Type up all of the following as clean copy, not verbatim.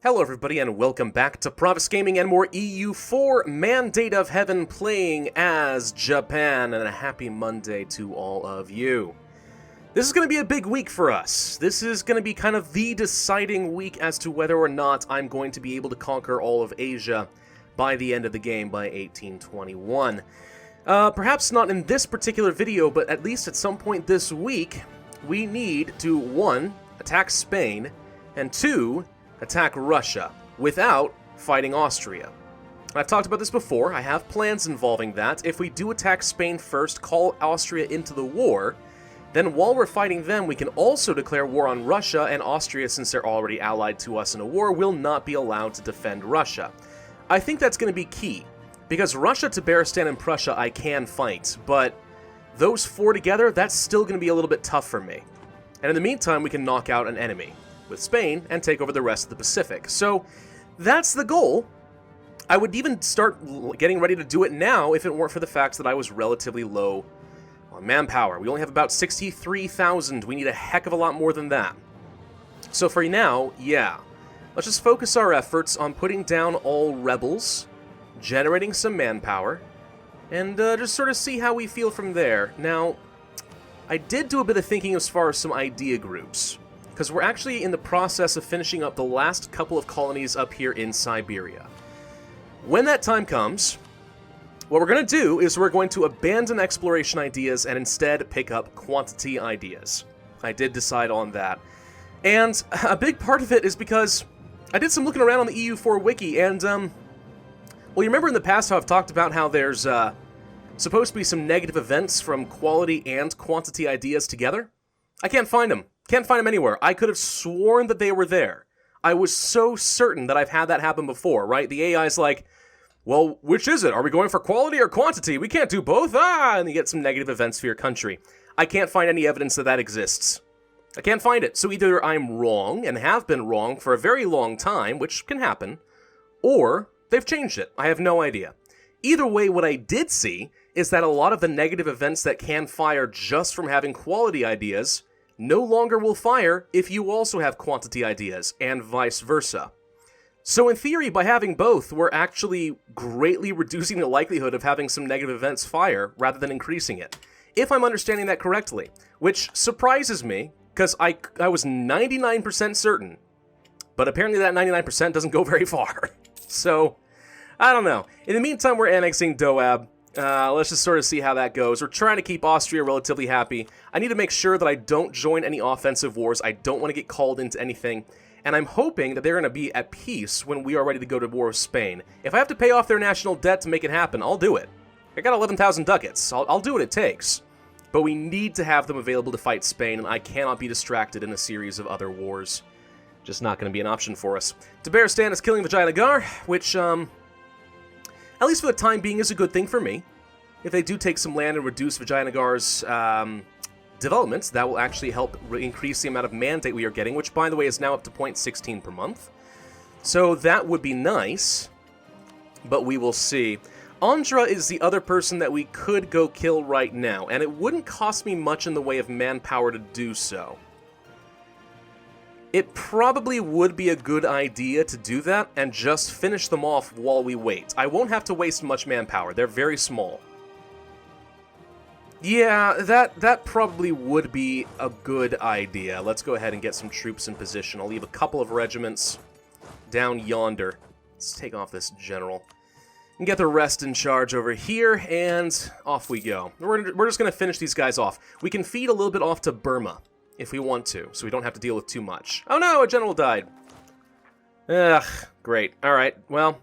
Hello everybody and welcome back to Pravus Gaming and more EU4 Mandate of Heaven playing as Japan, and a happy Monday to all of you. This is going to be a big week for us. This is going to be kind of the deciding week as to whether or not I'm going to be able to conquer all of Asia by the end of the game by 1821. Perhaps not in this particular video, but at least at some point this week, we need to 1. Attack Spain, and 2. Attack Russia, without fighting Austria. I've talked about this before, I have plans involving that. If we do attack Spain first, call Austria into the war, then while we're fighting them, we can also declare war on Russia, and Austria, since they're already allied to us in a war, will not be allowed to defend Russia. I think that's going to be key, because Russia, Tabaristan, and Prussia I can fight, but those four together, that's still going to be a little bit tough for me. And in the meantime, we can knock out an enemy with Spain and take over the rest of the Pacific. So that's the goal. I would even start getting ready to do it now if it weren't for the fact that I was relatively low on manpower. We only have about 63,000. We need a heck of a lot more than that. So for now, yeah, let's just focus our efforts on putting down all rebels, generating some manpower, and just sort of see how we feel from there. Now, I did do a bit of thinking as far as some idea groups, because we're actually in the process of finishing up the last couple of colonies up here in Siberia. When that time comes, what we're going to do is we're going to abandon exploration ideas and instead pick up quantity ideas. I did decide on that. And a big part of it is because I did some looking around on the EU4 wiki, and, well, you remember in the past how I've talked about how there's supposed to be some negative events from quality and quantity ideas together? I can't find them. Can't find them anywhere. I could have sworn that they were there. I was so certain that I've had that happen before, right? The AI's like, well, which is it? Are we going for quality or quantity? We can't do both, and you get some negative events for your country. I can't find any evidence that that exists. I can't find it. So either I'm wrong, and have been wrong for a very long time, which can happen, or they've changed it. I have no idea. Either way, what I did see is that a lot of the negative events that can fire just from having quality ideas no longer will fire if you also have quantity ideas, and vice versa. So in theory, by having both, we're actually greatly reducing the likelihood of having some negative events fire, rather than increasing it. If I'm understanding that correctly, which surprises me, because I was 99% certain, but apparently that 99% doesn't go very far. So, I don't know. In the meantime, we're annexing Doab. Let's just sort of see how that goes. We're trying to keep Austria relatively happy. I need to make sure that I don't join any offensive wars. I don't want to get called into anything. And I'm hoping that they're going to be at peace when we are ready to go to war with Spain. If I have to pay off their national debt to make it happen, I'll do it. I got 11,000 ducats. I'll do what it takes. But we need to have them available to fight Spain, and I cannot be distracted in a series of other wars. Just not going to be an option for us. Tabaristan is killing Vijayanagar, which, at least for the time being, is a good thing for me. If they do take some land and reduce Vijayanagar's developments, that will actually help increase the amount of mandate we are getting, which, by the way, is now up to 0.16 per month. So that would be nice, but we will see. Andhra is the other person that we could go kill right now, and it wouldn't cost me much in the way of manpower to do so. It probably would be a good idea to do that and just finish them off while we wait. I won't have to waste much manpower. They're very small. Yeah, that probably would be a good idea. Let's go ahead and get some troops in position. I'll leave a couple of regiments down yonder. Let's take off this general and get the rest in charge over here, and off we go. We're just going to finish these guys off. We can feed a little bit off to Burma if we want to, so we don't have to deal with too much. Oh no, a general died. Ugh, great. Alright, well,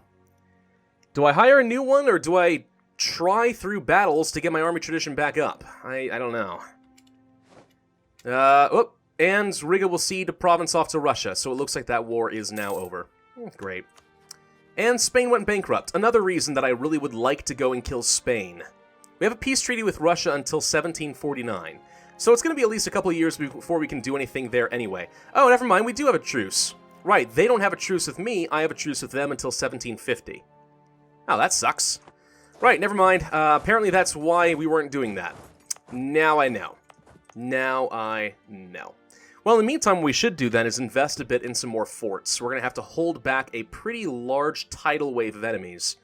do I hire a new one, or do I try through battles to get my army tradition back up? I don't know. And Riga will cede a province off to Russia, so it looks like that war is now over. Great. And Spain went bankrupt. Another reason that I really would like to go and kill Spain. We have a peace treaty with Russia until 1749. So it's going to be at least a couple of years before we can do anything there anyway. Oh, never mind, we do have a truce. Right, they don't have a truce with me, I have a truce with them until 1750. Oh, that sucks. Right, never mind. Apparently that's why we weren't doing that. Now I know. Now I know. Well, in the meantime, what we should do then is invest a bit in some more forts. We're going to have to hold back a pretty large tidal wave of enemies.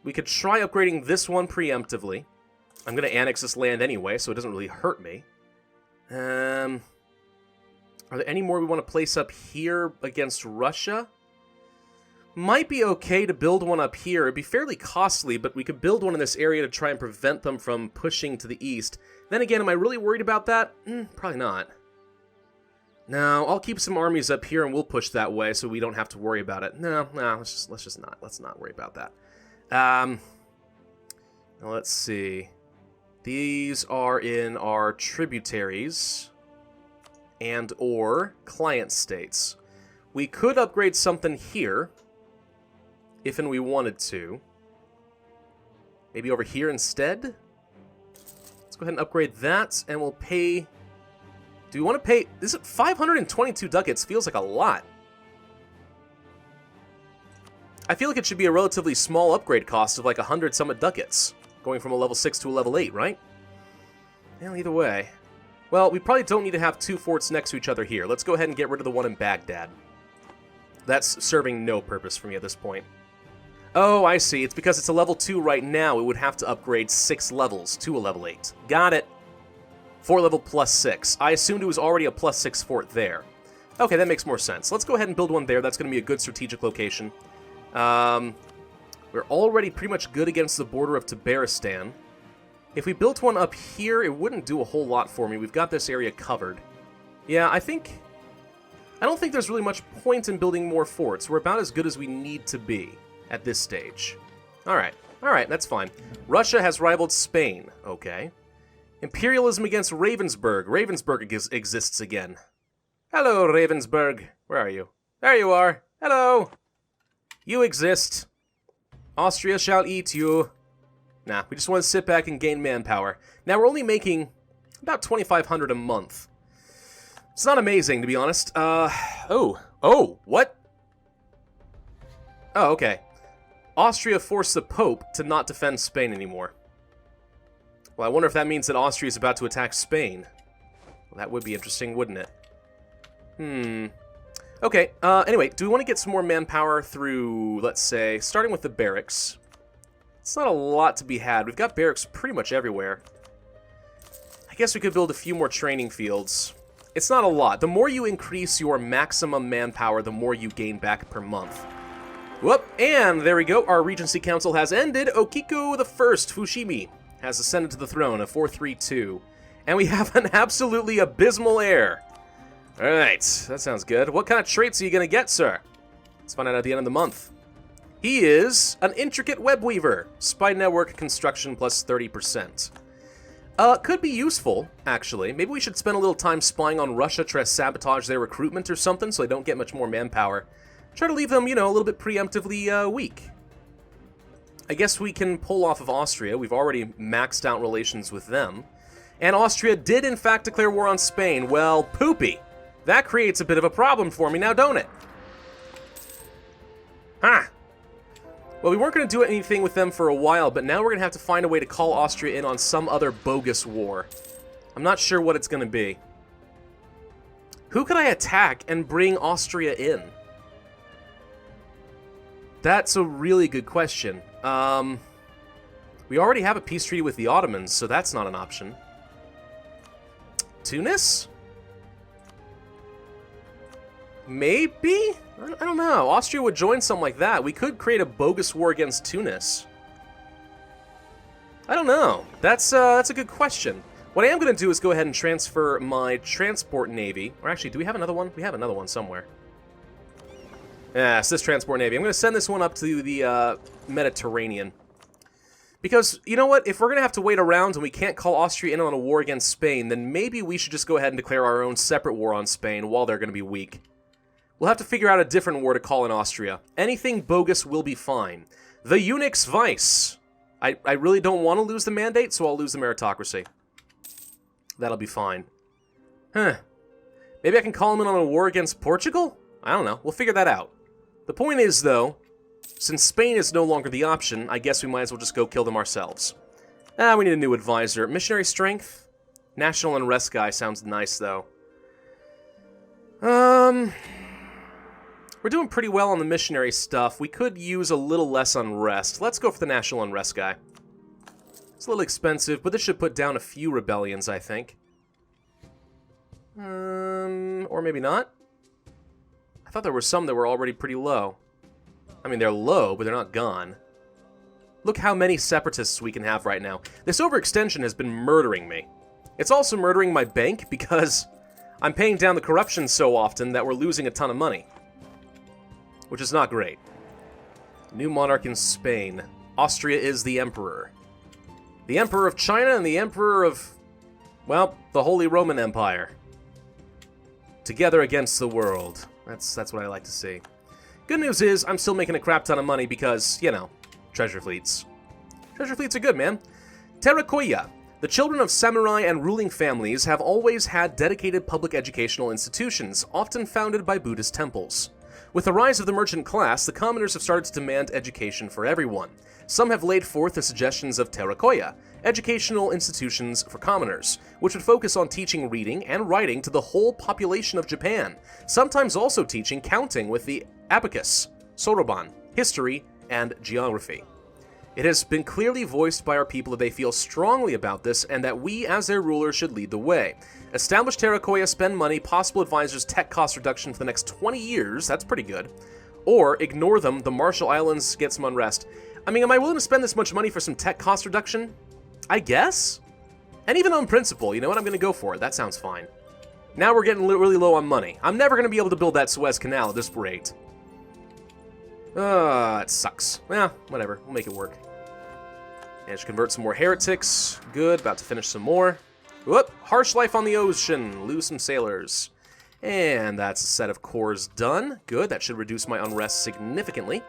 We could try upgrading this one preemptively. I'm going to annex this land anyway, so it doesn't really hurt me. Are there any more we want to place up here against Russia? Might be okay to build one up here. It'd be fairly costly, but we could build one in this area to try and prevent them from pushing to the east. Then again, am I really worried about that? Probably not. No, I'll keep some armies up here and we'll push that way so we don't have to worry about it. No, let's just not. Let's not worry about that. Now let's see. These are in our tributaries and or client states. We could upgrade something here if and we wanted to. Maybe over here instead? Let's go ahead and upgrade that and we'll pay... Do we want to pay... Is it 522 ducats? Feels like a lot. I feel like it should be a relatively small upgrade cost of like 100 summit ducats. Going from a level 6 to a level 8, right? Well, either way. Well, we probably don't need to have two forts next to each other here. Let's go ahead and get rid of the one in Baghdad. That's serving no purpose for me at this point. Oh, I see. It's because it's a level 2 right now. It would have to upgrade 6 levels to a level 8. Got it. 4 level plus 6. I assumed it was already a plus 6 fort there. Okay, that makes more sense. Let's go ahead and build one there. That's going to be a good strategic location. We're already pretty much good against the border of Tabaristan. If we built one up here, it wouldn't do a whole lot for me. We've got this area covered. Yeah, I don't think there's really much point in building more forts. We're about as good as we need to be at this stage. Alright, that's fine. Russia has rivaled Spain. Okay. Imperialism against Ravensburg. Ravensburg exists again. Hello, Ravensburg. Where are you? There you are. Hello. You exist. Austria shall eat you. Nah, we just want to sit back and gain manpower. Now, we're only making about 2,500 a month. It's not amazing, to be honest. Oh, what? Oh, okay. Austria forced the Pope to not defend Spain anymore. Well, I wonder if that means that Austria is about to attack Spain. Well, that would be interesting, wouldn't it? Okay, anyway, do we want to get some more manpower through, let's say, starting with the barracks? It's not a lot to be had. We've got barracks pretty much everywhere. I guess we could build a few more training fields. It's not a lot. The more you increase your maximum manpower, the more you gain back per month. Whoop, and there we go. Our Regency Council has ended. Okiku I Fushimi has ascended to the throne of 432. And we have an absolutely abysmal heir. Alright, that sounds good. What kind of traits are you going to get, sir? Let's find out at the end of the month. He is an intricate web weaver. Spy network construction plus 30%. Could be useful, actually. Maybe we should spend a little time spying on Russia, try to sabotage their recruitment or something so they don't get much more manpower. Try to leave them, a little bit preemptively weak. I guess we can pull off of Austria. We've already maxed out relations with them. And Austria did, in fact, declare war on Spain. Well, poopy. That creates a bit of a problem for me now, don't it? Huh. Well, we weren't going to do anything with them for a while, but now we're going to have to find a way to call Austria in on some other bogus war. I'm not sure what it's going to be. Who could I attack and bring Austria in? That's a really good question. We already have a peace treaty with the Ottomans, so that's not an option. Tunis? Maybe? I don't know. Austria would join something like that. We could create a bogus war against Tunis. I don't know. That's a good question. What I am going to do is go ahead and transfer my transport navy. Or actually, do we have another one? We have another one somewhere. Yeah, it's this transport navy. I'm going to send this one up to the Mediterranean. Because, you know what? If we're going to have to wait around and we can't call Austria in on a war against Spain, then maybe we should just go ahead and declare our own separate war on Spain while they're going to be weak. We'll have to figure out a different war to call in Austria. Anything bogus will be fine. The Eunuch's Vice. I really don't want to lose the mandate, so I'll lose the meritocracy. That'll be fine. Huh. Maybe I can call him in on a war against Portugal? I don't know. We'll figure that out. The point is, though, since Spain is no longer the option, I guess we might as well just go kill them ourselves. We need a new advisor. Missionary strength? National unrest guy sounds nice, though. We're doing pretty well on the missionary stuff. We could use a little less unrest. Let's go for the national unrest guy. It's a little expensive, but this should put down a few rebellions, I think. Or maybe not. I thought there were some that were already pretty low. I mean, they're low, but they're not gone. Look how many separatists we can have right now. This overextension has been murdering me. It's also murdering my bank because I'm paying down the corruption so often that we're losing a ton of money. Which is not great. New monarch in Spain. Austria is the emperor. The emperor of China and the emperor of, well, the Holy Roman Empire. Together against the world. That's what I like to see. Good news is, I'm still making a crap ton of money because, you know, treasure fleets. Treasure fleets are good, man. Terrakoya. The children of samurai and ruling families have always had dedicated public educational institutions, often founded by Buddhist temples. With the rise of the merchant class, the commoners have started to demand education for everyone. Some have laid forth the suggestions of Terrakoya, educational institutions for commoners, which would focus on teaching reading and writing to the whole population of Japan, sometimes also teaching counting with the abacus, soroban, history, and geography. It has been clearly voiced by our people that they feel strongly about this and that we, as their rulers, should lead the way. Establish Terrakoya, spend money, possible advisors, tech cost reduction for the next 20 years, that's pretty good. Or ignore them, the Marshall Islands get some unrest. I mean, am I willing to spend this much money for some tech cost reduction? I guess? And even on principle, you know what, I'm going to go for it, that sounds fine. Now we're getting really low on money. I'm never going to be able to build that Suez Canal at this rate. It sucks. Yeah, whatever, we'll make it work. Managed to convert some more heretics. Good, about to finish some more. Whoop, harsh life on the ocean. Lose some sailors. And that's a set of cores done. Good, that should reduce my unrest significantly.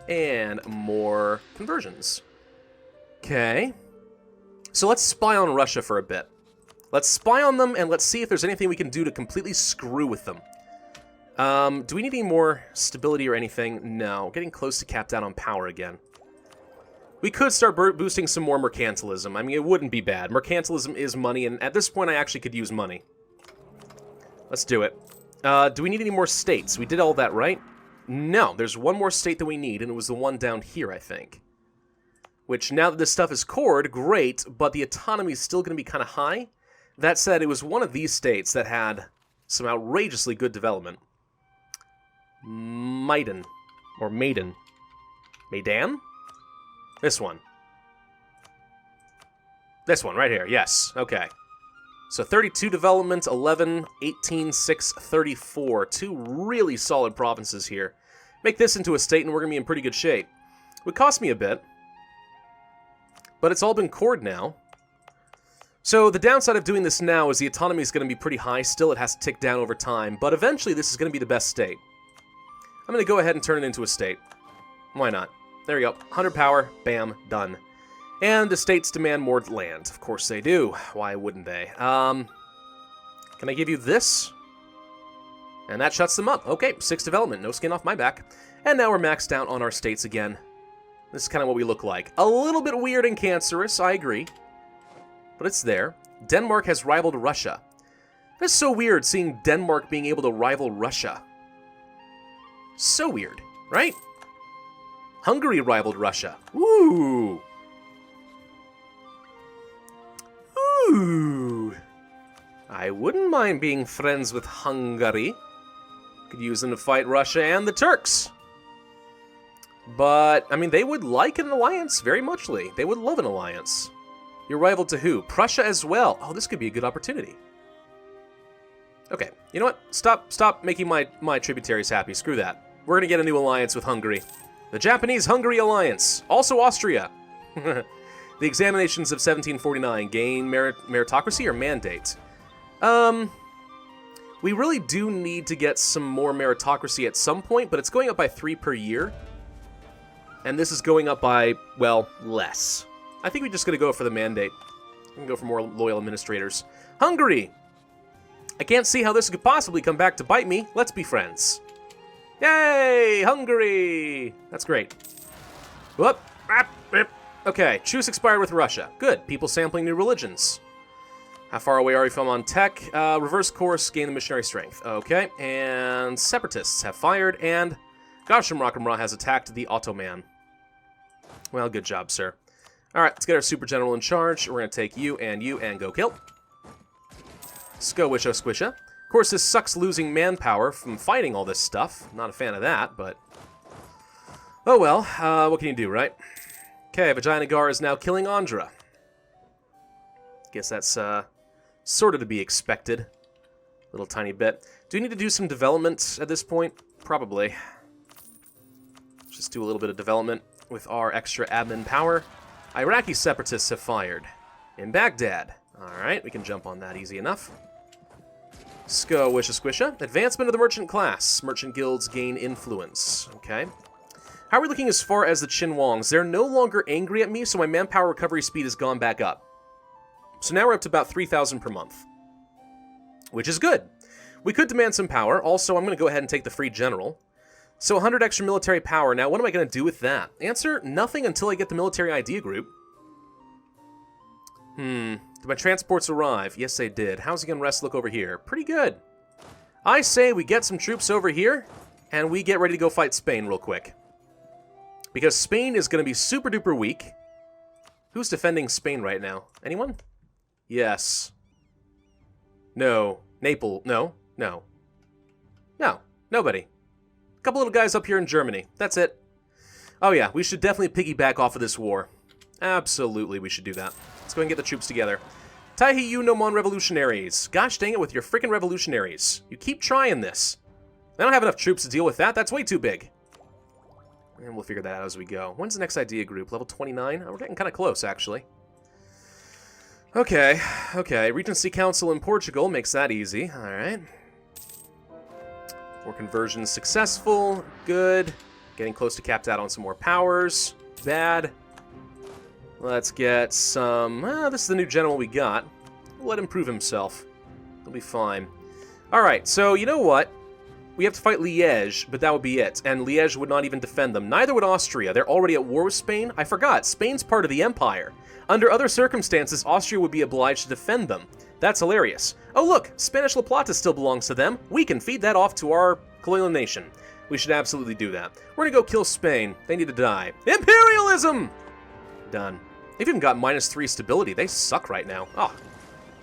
And more conversions. Okay. So let's spy on Russia for a bit. Let's spy on them and let's see if there's anything we can do to completely screw with them. Do we need any more stability or anything? No. Getting close to capped out on power again. We could start boosting some more mercantilism. I mean, it wouldn't be bad. Mercantilism is money, and at this point, I actually could use money. Let's do it. Do we need any more states? We did all that, right? No, there's one more state that we need, and it was the one down here, I think. Which, now that this stuff is cored, great, but the autonomy is still going to be kind of high. That said, it was one of these states that had some outrageously good development. Maiden. Or Maiden. Maidan? This one. This one, right here, yes. Okay. So 32 development, 11, 18, 6, 34. Two really solid provinces here. Make this into a state and we're going to be in pretty good shape. It would cost me a bit. But it's all been cored now. So the downside of doing this now is the autonomy is going to be pretty high. Still, it has to tick down over time. But eventually, this is going to be the best state. I'm going to go ahead and turn it into a state. Why not? There we go. 100 power. Bam. Done. And the states demand more land. Of course they do. Why wouldn't they? Can I give you this? And that shuts them up. Okay, 6 development. No skin off my back. And now we're maxed out on our states again. This is kind of what we look like. A little bit weird and cancerous, I agree. But it's there. Denmark has rivaled Russia. That's so weird seeing Denmark being able to rival Russia. So weird, right? Hungary rivaled Russia. Ooh. Ooh. I wouldn't mind being friends with Hungary. Could use them to fight Russia and the Turks. But, I mean, they would like an alliance very muchly. They would love an alliance. You're rival to who? Prussia as well. Oh, this could be a good opportunity. Okay, you know what? Stop making my tributaries happy. Screw that. We're gonna get a new alliance with Hungary. The Japanese-Hungary alliance. Also Austria. The examinations of 1749 gain meritocracy or mandate. We really do need to get some more meritocracy at some point, but it's going up by 3 per year. And this is going up by, well, less. I think we're just going to go for the mandate. We can go for more loyal administrators. Hungary! I can't see how this could possibly come back to bite me. Let's be friends. Yay! Hungary! That's great. Whoop! Okay, truce expired with Russia. Good. People sampling new religions. How far away are we from on tech? Reverse course, gain the missionary strength. Okay, and separatists have fired, and Gasham Rakamra has attacked the Ottoman. Well, good job, sir. Alright, let's get our super general in charge. We're going to take you and go kill. Squisha squisha. Of course, this sucks losing manpower from fighting all this stuff. Not a fan of that, but... oh well, what can you do, right? Okay, Vajinagar is now killing Andhra. Guess that's, sort of to be expected. Little tiny bit. Do we need to do some development at this point? Probably. Just do a little bit of development with our extra admin power. Iraqi separatists have fired. In Baghdad. Alright, we can jump on that easy enough. Squisha squisha. Advancement of the merchant class. Merchant guilds gain influence. Okay. How are we looking as far as the Chinwongs? They're no longer angry at me, so my manpower recovery speed has gone back up. So now we're up to about 3,000 per month. Which is good. We could demand some power. Also, I'm going to go ahead and take the free general. So 100 extra military power. Now, what am I going to do with that? Answer, nothing until I get the military idea group. Did my transports arrive? Yes, they did. How's the unrest look over here? Pretty good. I say we get some troops over here, and we get ready to go fight Spain real quick. Because Spain is going to be super duper weak. Who's defending Spain right now? Anyone? Yes. No. Naples. No. No. No. Nobody. A couple little guys up here in Germany. That's it. Oh yeah, we should definitely piggyback off of this war. Absolutely, we should do that. Let's go and get the troops together. Taihi no Mon revolutionaries. Gosh dang it with your freaking revolutionaries. You keep trying this. I don't have enough troops to deal with that. That's way too big. And we'll figure that out as we go. When's the next idea group? Level 29? Oh, we're getting kind of close, actually. Okay. Regency Council in Portugal makes that easy. Alright. 4 conversions successful. Good. Getting close to capped out on some more powers. Bad. Let's get some... this is the new general we got. We'll let him prove himself. He'll be fine. Alright, so you know what? We have to fight Liège, but that would be it. And Liège would not even defend them. Neither would Austria. They're already at war with Spain. I forgot. Spain's part of the Empire. Under other circumstances, Austria would be obliged to defend them. That's hilarious. Oh look, Spanish La Plata still belongs to them. We can feed that off to our colonial nation. We should absolutely do that. We're gonna go kill Spain. They need to die. Imperialism! Done. They've even got -3 stability. They suck right now. Oh,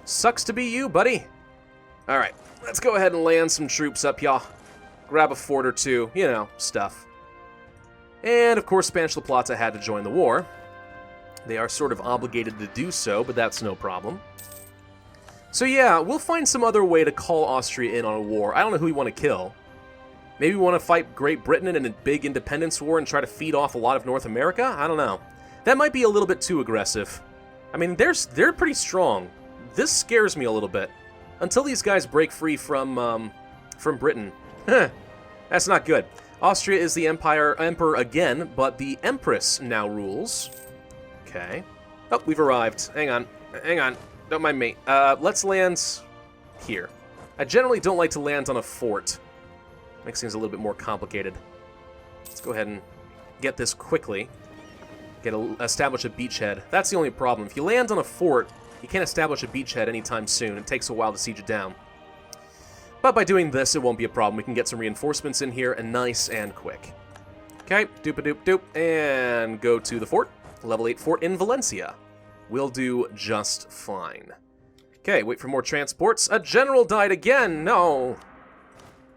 sucks to be you, buddy. Alright, let's go ahead and land some troops up, y'all. Grab a fort or two, you know, stuff. And, of course, Spanish La Plata had to join the war. They are sort of obligated to do so, but that's no problem. So yeah, we'll find some other way to call Austria in on a war. I don't know who we want to kill. Maybe we want to fight Great Britain in a big independence war and try to feed off a lot of North America? I don't know. That might be a little bit too aggressive. I mean, they're pretty strong. This scares me a little bit. Until these guys break free from Britain. That's not good. Austria is the emperor again, but the empress now rules. Okay. Oh, we've arrived. Hang on. Don't mind me. Let's land here. I generally don't like to land on a fort. Makes things a little bit more complicated. Let's go ahead and get this quickly. Establish a beachhead. That's the only problem. If you land on a fort, you can't establish a beachhead anytime soon. It takes a while to siege it down. But by doing this, it won't be a problem. We can get some reinforcements in here, and nice and quick. Okay, doop-a-doop-doop, and go to the fort. Level 8 fort in Valencia. We'll do just fine. Okay, wait for more transports. A general died again! No!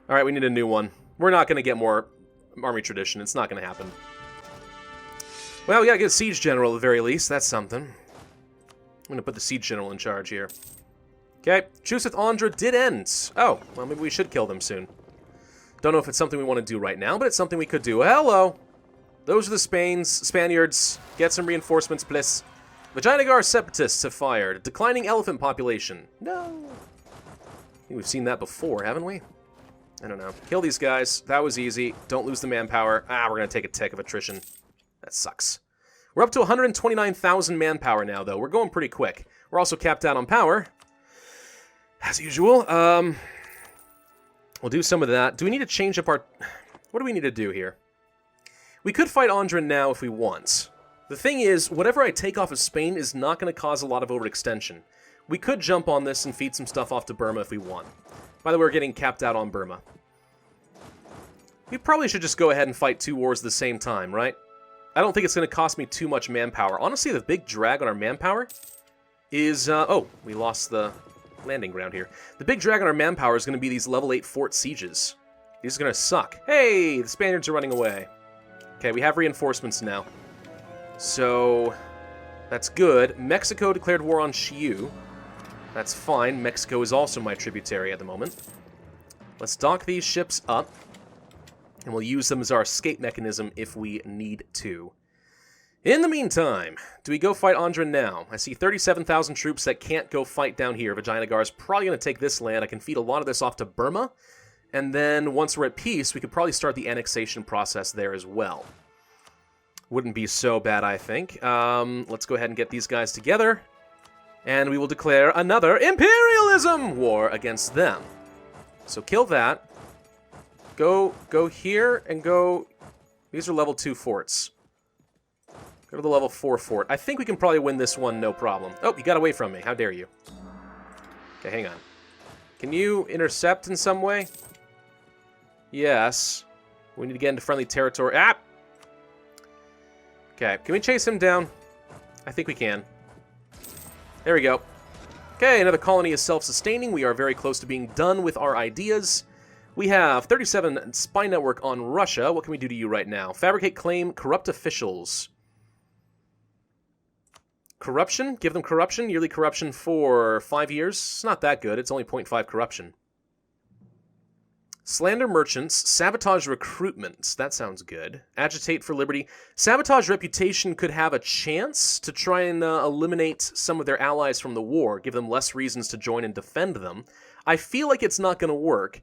Alright, we need a new one. We're not going to get more army tradition. It's not going to happen. Well, we gotta get a siege general at the very least. That's something. I'm going to put the siege general in charge here. Okay, truce with Andhra did end. Oh, well, maybe we should kill them soon. Don't know if it's something we want to do right now, but it's something we could do. Hello! Those are the Spaniards. Get some reinforcements, please. Vajinagar separatists have fired. Declining elephant population. No! I think we've seen that before, haven't we? I don't know. Kill these guys. That was easy. Don't lose the manpower. We're going to take a tick of attrition. That sucks. We're up to 129,000 manpower now, though. We're going pretty quick. We're also capped out on power. As usual. We'll do some of that. Do we need to change up our... What do we need to do here? We could fight Andhra now if we want. The thing is, whatever I take off of Spain is not going to cause a lot of overextension. we could jump on this and feed some stuff off to Burma if we want. By the way, we're getting capped out on Burma. We probably should just go ahead and fight 2 wars at the same time, right? I don't think it's going to cost me too much manpower. Honestly, the big drag on our manpower is... oh, we lost the landing ground here. The big drag on our manpower is going to be these level 8 fort sieges. These are going to suck. Hey, the Spaniards are running away. Okay, we have reinforcements now. So, that's good. Mexico declared war on Xiu. That's fine. Mexico is also my tributary at the moment. Let's dock these ships up. And we'll use them as our escape mechanism if we need to. In the meantime, do we go fight Andhra now? I see 37,000 troops that can't go fight down here. Vijayanagar is probably going to take this land. I can feed a lot of this off to Burma. And then once we're at peace, we could probably start the annexation process there as well. Wouldn't be so bad, I think. Let's go ahead and get these guys together. And we will declare another imperialism war against them. So kill that. Go here and go... These are level 2 forts. Go to the level 4 fort. I think we can probably win this one, no problem. Oh, you got away from me. How dare you. Okay, hang on. Can you intercept in some way? Yes. We need to get into friendly territory. Ah! Okay, can we chase him down? I think we can. There we go. Okay, another colony is self-sustaining. We are very close to being done with our ideas. We have 37 spy network on Russia. What can we do to you right now? Fabricate claim, corrupt officials. Corruption? Give them corruption. Yearly corruption for 5 years. It's not that good. It's only 0.5 corruption. Slander merchants. Sabotage recruitment. That sounds good. Agitate for liberty. Sabotage reputation could have a chance to try and eliminate some of their allies from the war. Give them less reasons to join and defend them. I feel like it's not going to work.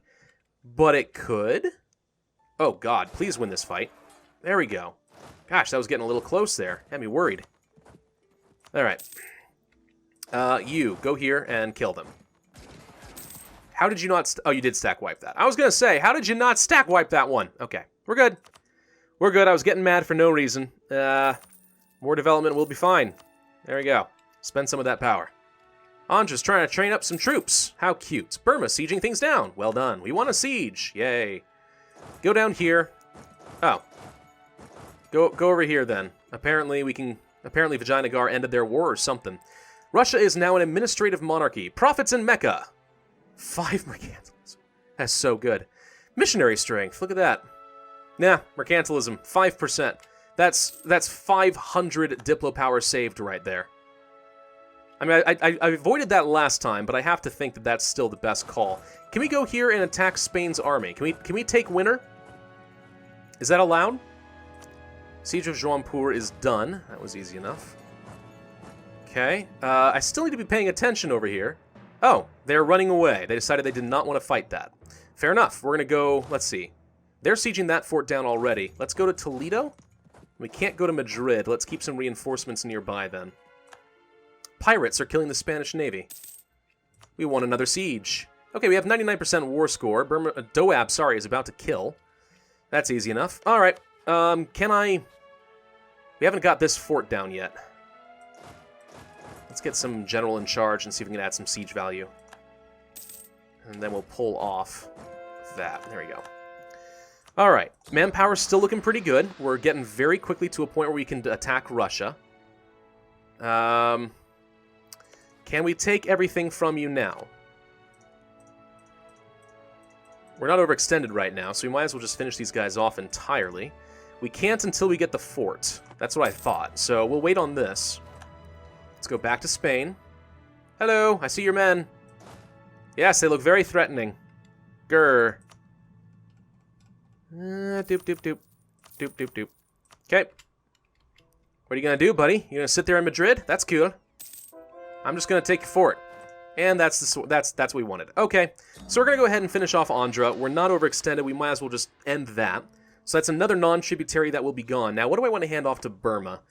But it could. Oh, God. Please win this fight. There we go. Gosh, that was getting a little close there. Had me worried. All right. You, go here and kill them. How did you not... oh, you did stack wipe that. I was going to say, how did you not stack wipe that one? Okay. We're good. We're good. I was getting mad for no reason. More development will be fine. There we go. Spend some of that power. Andra's trying to train up some troops. How cute. Burma sieging things down. Well done. We won a siege. Yay. Go down here. Oh. Go over here then. Apparently Vijayanagar ended their war or something. Russia is now an administrative monarchy. Profits in Mecca. 5 mercantilism. That's so good. Missionary strength. Look at that. Nah, mercantilism. 5%. That's 500 diplo power saved right there. I mean, I avoided that last time, but I have to think that that's still the best call. Can we go here and attack Spain's army? Can we take winner? Is that allowed? Siege of Jaunpur is done. That was easy enough. Okay. I still need to be paying attention over here. Oh, they're running away. They decided they did not want to fight that. Fair enough. We're going to go... Let's see. They're sieging that fort down already. Let's go to Toledo. We can't go to Madrid. Let's keep some reinforcements nearby then. Pirates are killing the Spanish Navy. We won another siege. Okay, we have 99% war score. Doab, sorry, is about to kill. That's easy enough. All right. Can I... We haven't got this fort down yet. Let's get some general in charge and see if we can add some siege value. And then we'll pull off that. There we go. All right. Manpower's still looking pretty good. We're getting very quickly to a point where we can attack Russia. Can we take everything from you now? We're not overextended right now, so we might as well just finish these guys off entirely. We can't until we get the fort. That's what I thought. So we'll wait on this. Let's go back to Spain. Hello, I see your men. Yes, they look very threatening. Grr. Doop, doop, doop. Doop, doop, doop. Okay. What are you going to do, buddy? You going to sit there in Madrid? That's cool. I'm just going to take your fort. And that's what we wanted. Okay, so we're going to go ahead and finish off Andhra. We're not overextended. We might as well just end that. So that's another non-tributary that will be gone. Now, what do I want to hand off to Burma?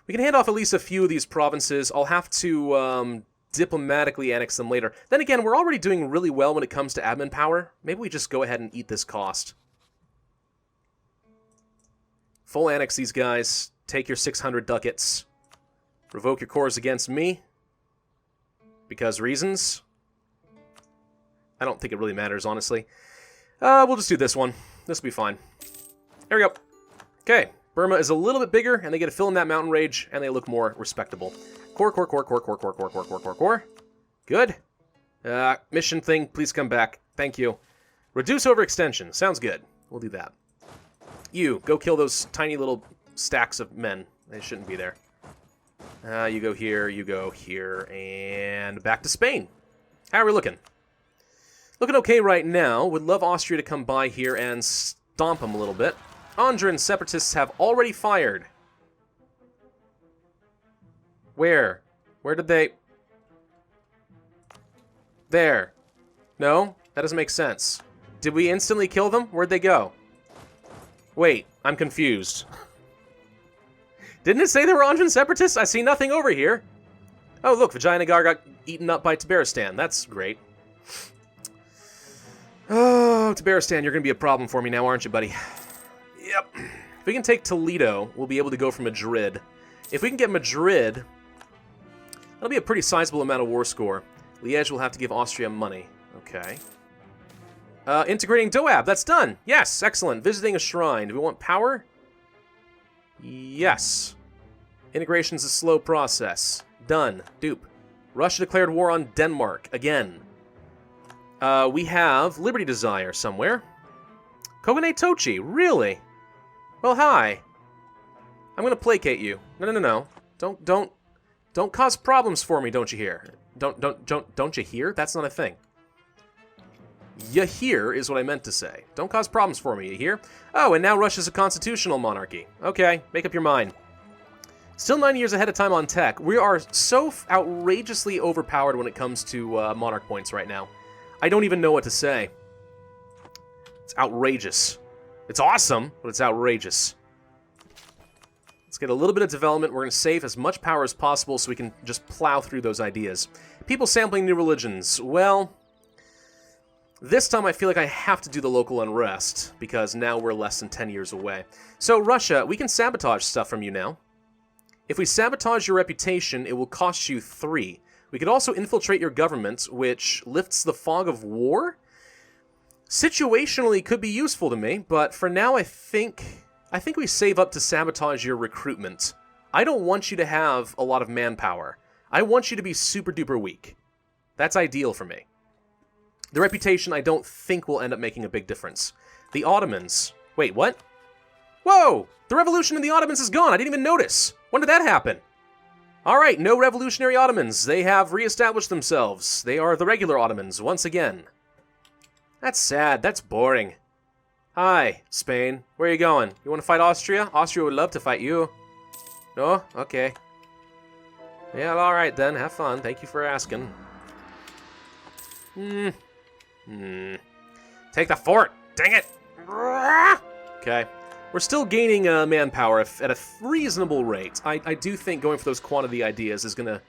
We can hand off at least a few of these provinces. I'll have to diplomatically annex them later. Then again, we're already doing really well when it comes to admin power. Maybe we just go ahead and eat this cost. Full annex these guys. Take your 600 ducats. Revoke your cores against me. Because reasons? I don't think it really matters, honestly. We'll just do this one. This will be fine. There we go. Okay, Burma is a little bit bigger, and they get to fill in that mountain rage, and they look more respectable. Core. Good. Mission thing, please come back. Thank you. Reduce overextension. Sounds good. We'll do that. You, go kill those tiny little stacks of men. They shouldn't be there. You go here, and back to Spain. How are we looking? Looking okay right now. Would love Austria to come by here and stomp them a little bit. Andran separatists have already fired. Where? Where did they... There. No? That doesn't make sense. Did we instantly kill them? Where'd they go? Wait, I'm confused. Didn't it say there were Andran separatists? I see nothing over here. Oh, look, Vijayanagar got eaten up by Tabaristan. That's great. Oh, Tabaristan, you're going to be a problem for me now, aren't you, buddy? Yep. If we can take Toledo, we'll be able to go for Madrid. If we can get Madrid, that'll be a pretty sizable amount of war score. Liège will have to give Austria money. Okay. Integrating Doab, that's done. Yes, excellent. Visiting a shrine. Do we want power? Yes. Integration's a slow process. Done. Dupe. Russia declared war on Denmark. Again. We have Liberty Desire somewhere. Shogunate Tochi, really? Well, hi. I'm gonna placate you. No. Don't cause problems for me, don't you hear? Don't you hear? That's not a thing. You hear is what I meant to say. Don't cause problems for me, you hear? Oh, and now Russia's a constitutional monarchy. Okay, make up your mind. Still 9 years ahead of time on tech. We are so outrageously overpowered when it comes to monarch points right now. I don't even know what to say. It's outrageous. It's awesome, but it's outrageous. Let's get a little bit of development. We're going to save as much power as possible so we can just plow through those ideas. People sampling new religions. Well, this time I feel like I have to do the local unrest, because now we're less than 10 years away. So, Russia, we can sabotage stuff from you now. If we sabotage your reputation, it will cost you 3. We could also infiltrate your government, which lifts the fog of war. Situationally could be useful to me, but for now I think we save up to sabotage your recruitment. I don't want you to have a lot of manpower. I want you to be super duper weak. That's ideal for me. The reputation I don't think will end up making a big difference. The Ottomans. Wait, what? Whoa! The revolution in the Ottomans is gone. I didn't even notice. When did that happen? Alright, no revolutionary Ottomans. They have re-established themselves. They are the regular Ottomans once again. That's sad. That's boring. Hi, Spain. Where are you going? You want to fight Austria? Austria would love to fight you. No? Okay. Yeah, alright then. Have fun. Thank you for asking. Take the fort! Dang it! Okay. We're still gaining manpower at a reasonable rate. I do think going for those quantity ideas is going to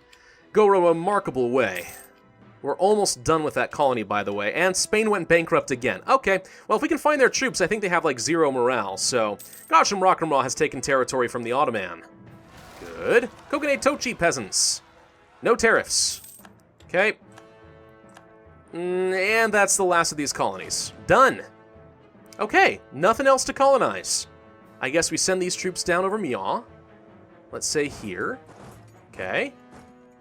go a remarkable way. We're almost done with that colony, by the way, and Spain went bankrupt again. Okay, well, if we can find their troops, I think they have, like, 0 morale, so Gasham Rakramra has taken territory from the Ottoman. Good. Shogunate Tochi peasants. No tariffs. Okay. And that's the last of these colonies. Done. Okay, nothing else to colonize. I guess we send these troops down over Mian. Let's say here. Okay.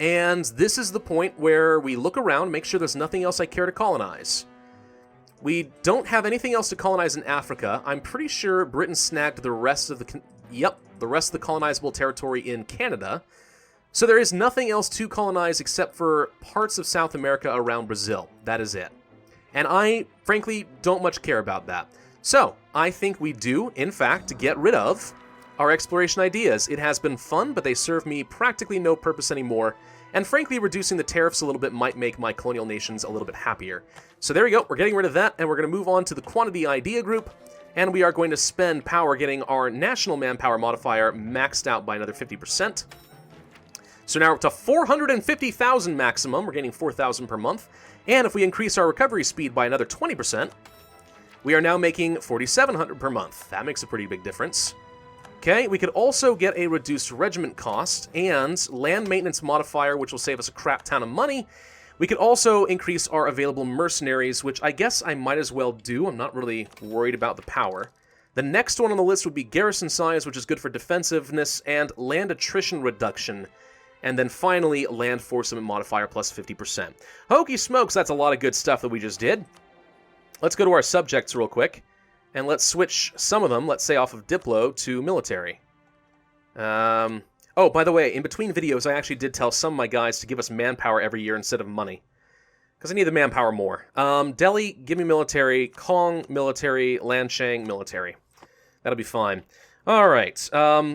And this is the point where we look around, make sure there's nothing else I care to colonize. We don't have anything else to colonize in Africa. I'm pretty sure Britain snagged the rest of the colonizable territory in Canada. So there is nothing else to colonize except for parts of South America around Brazil. That is it. And I, frankly, don't much care about that. So, I think we do, in fact, get rid of our exploration ideas. It has been fun, but they serve me practically no purpose anymore. And frankly, reducing the tariffs a little bit might make my colonial nations a little bit happier. So there we go, we're getting rid of that, and we're going to move on to the quantity idea group. And we are going to spend power getting our national manpower modifier maxed out by another 50%. So now we're up to 450,000 maximum. We're gaining 4,000 per month. And if we increase our recovery speed by another 20%, we are now making 4,700 per month. That makes a pretty big difference. Okay, we could also get a reduced regiment cost and land maintenance modifier, which will save us a crap ton of money. We could also increase our available mercenaries, which I guess I might as well do. I'm not really worried about the power. The next one on the list would be garrison size, which is good for defensiveness, and land attrition reduction. And then finally, land forcement modifier plus 50%. Hokey smokes, that's a lot of good stuff that we just did. Let's go to our subjects real quick. And let's switch some of them, let's say off of Diplo, to military. Oh, by the way, in between videos, I actually did tell some of my guys to give us manpower every year instead of money. Because I need the manpower more. Delhi, give me military. Kong, military. Lanshang, military. That'll be fine. Alright,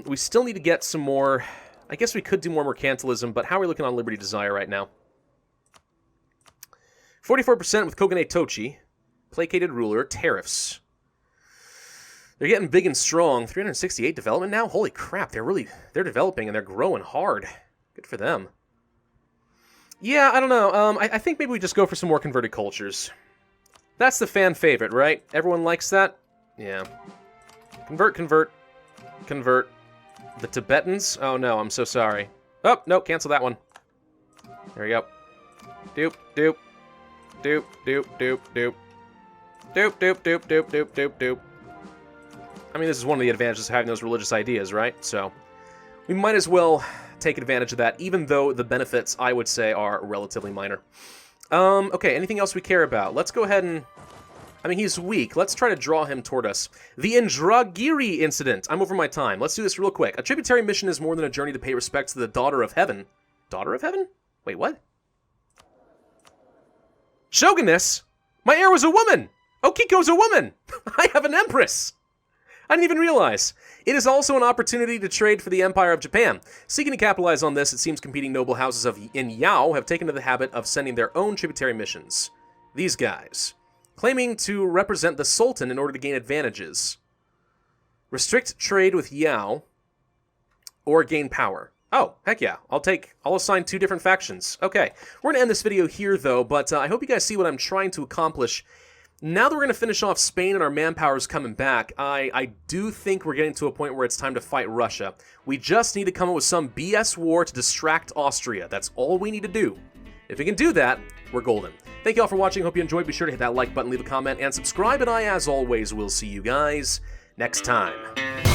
we still need to get some more... I guess we could do more mercantilism, but how are we looking on Liberty Desire right now? 44% with Shogunate Tochi. Placated ruler. Tariffs. They're getting big and strong. 368 development now? Holy crap, they're developing and they're growing hard. Good for them. Yeah, I don't know. I think maybe we just go for some more converted cultures. That's the fan favorite, right? Everyone likes that? Yeah. Convert, convert, convert. The Tibetans? Oh no, I'm so sorry. Oh, no, cancel that one. There we go. Doop, doop. Doop, doop, doop, doop. Doop, doop, doop, doop, doop, doop, doop. I mean, this is one of the advantages of having those religious ideas, right? So, we might as well take advantage of that, even though the benefits, I would say, are relatively minor. Okay, anything else we care about? Let's go ahead and... I mean, he's weak. Let's try to draw him toward us. The Indragiri incident. I'm over my time. Let's do this real quick. A tributary mission is more than a journey to pay respects to the Daughter of Heaven. Daughter of Heaven? Wait, what? Shoguness? My heir was a woman! Okiko's a woman! I have an empress! I didn't even realize. It is also an opportunity to trade for the Empire of Japan. Seeking to capitalize on this, it seems competing noble houses in Yao have taken to the habit of sending their own tributary missions. These guys. Claiming to represent the Sultan in order to gain advantages. Restrict trade with Yao. Or gain power. Oh, heck yeah. I'll assign 2 different factions. Okay. We're going to end this video here, though, but I hope you guys see what I'm trying to accomplish. Now that we're going to finish off Spain and our manpower is coming back, I do think we're getting to a point where it's time to fight Russia. We just need to come up with some BS war to distract Austria. That's all we need to do. If we can do that, we're golden. Thank you all for watching. Hope you enjoyed. Be sure to hit that like button, leave a comment, and subscribe. And I, as always, will see you guys next time.